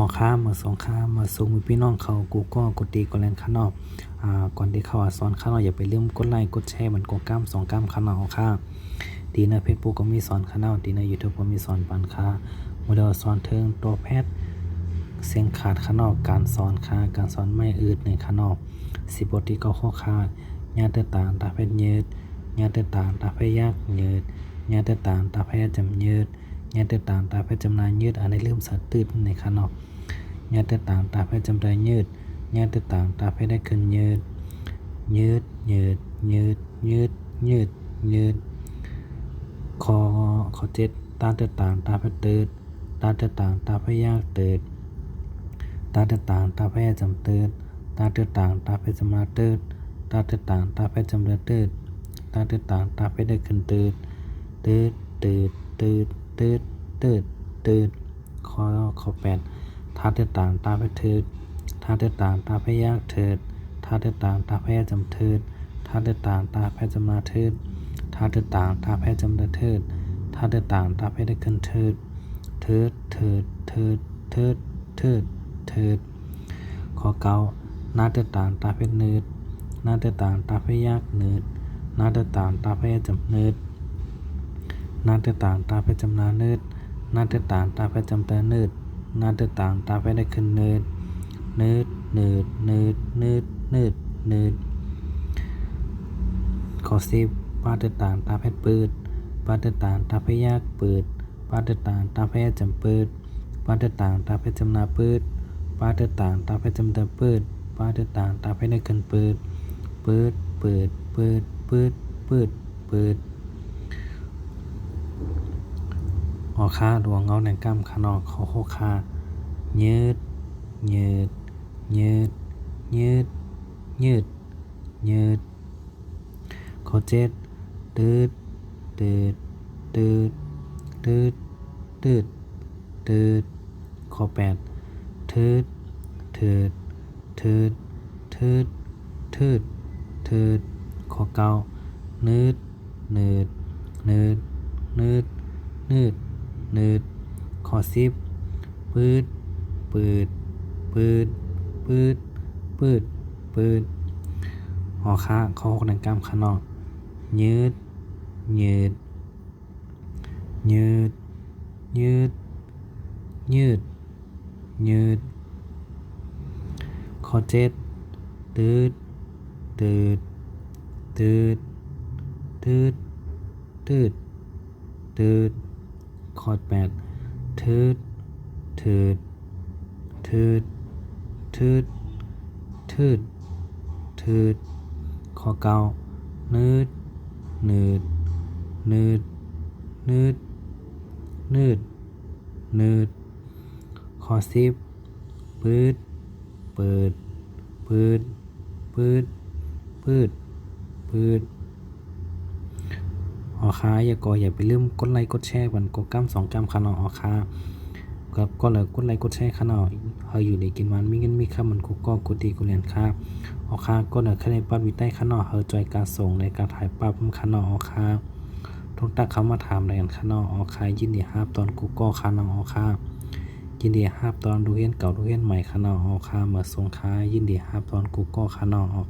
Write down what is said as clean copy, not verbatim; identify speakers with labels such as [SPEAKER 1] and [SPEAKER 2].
[SPEAKER 1] อค้ามาสงค้ามาส่งมือพี่น้องเขากูก็กดตีกดแลนข้างนอกก่อนที่เขาสอนข้างนอกอย่าไปลืมกดไลค์กดแชร์มันกดก้าม2 ก้ามข้างนอกค่ะดีนะเพจปุ๊กก็มีสอนข้างนอกดีนะ YouTube ก็มีสอนปันค่ะเมื่อเราสอนเทิงตัวแพทย์เสียงขาดข้างนอกการสอนค่ะการสอนไม่อืดในข้างนอก10 บทที่เขาข้อค่ะญาติต่างตาเพชรยืดญาติต่างตาเพชรยากยืดญาติต่างตาเพชรจำยืดญาติต่างตาเพชรจำนานยืดอันนี้ลืมสัตว์ตื่นในข้างนอกญาติต่างตาเพชรจำได้ยืดญาติต่างตาเพชรได้ขึ้นยืดยืดยืดยืดยืดยืดยืดคอเจ็ดตาต่างตาเพชรตื่นตาต่างตาเพชรยากตื่นตาต่างตาเพชรจำตื่นตาต่างตาเพชรจำนาตื่นตาต่างตาเพชรจำเดือดตื่นตาต่างตาเพชรได้ขึ้นตื่นตื่นตื่นตื่นตื่นตื่นตื่นคอแปดท่าต่างตาเพชรถืดท่าต่างตาเพชรยากถืดท่าต่างตาเพชรจำถืดท่าต่างตาเพชรจำนาถืดท่าต่างตาเพชรจำเดือดถืดท่าต่างตาเพชรได้ขึ้นถืดถืดถืดถืดถืดถืดถืดคอเก้าหน้าต่างตาเพชรนืดหน้าต่างตาเพชรยากนืดหน้าต่างตาเพชรจำนืดหน้าต่างตาเพชรจำนานืดหน้าต่างตาเพชรจำเตนืดหน้าต่างตาเพชรได้ขึ้นนืดนืดนืดนืดนืดนืดนืดข้อ10ป้าต่างตาเพชรปืดป้าต่างตาเพชรยากปืดป้าต่างตาเพชรจำปืดป้าต่างตาเพชรจำนาปืดป้าต่างตาเพชรจำเตปืดป้าต่างตาเพชรได้ขึ้นปืดปืดปืดปืดปืดปืดปืดออกค่าดวงเงาในกล้ามขานอกเขาโคค่ายืดยืดยืดยืดยืดยืดข้อ7ตืดตืดตืดตืดตืดตืดข้อ8ทืดทืดทืดทืดทืดทืดข้อ9นืดนืดนืดนืดนืดนืดข้อ10ปืดปืดปืดปืดปืดปืดหอค้าข้อ6ในกล้ามขานอกยืดยืดยืดยืดยืดยืดข้อ7ตืดตืดตืดตืดตืดตืดข้อ8ทืดทืดทืดทืดทืดทืดข้อ9นืดนืดนืดนืดนืดนืดข้อ10ปืดเปิดปืดปืดปืดปืดออค้าอย่าไปลืมกดไลค์กดแชร์มันกดก้าม2 ก้ามขนอออค้าก็เลยกดไลค์กดแชร์ขนอเฮาอยู่ในกินวันมีเงินมีค่ามันกดดีกดเรียนค่าออค้าก็เลยคะแนนปั๊บวิใต้ขนอเฮาจอยการส่งในการถ่ายปั๊บขนอออค้าทุกท่านเข้ามาถามในกันขนอออค้ายินดีรับตอนขนอออค้ายินดีรับตอนดูเฮียนเก่าดูเฮียนใหม่ขนอออค้ามาส่งค้ายินดีรับตอนขนอออ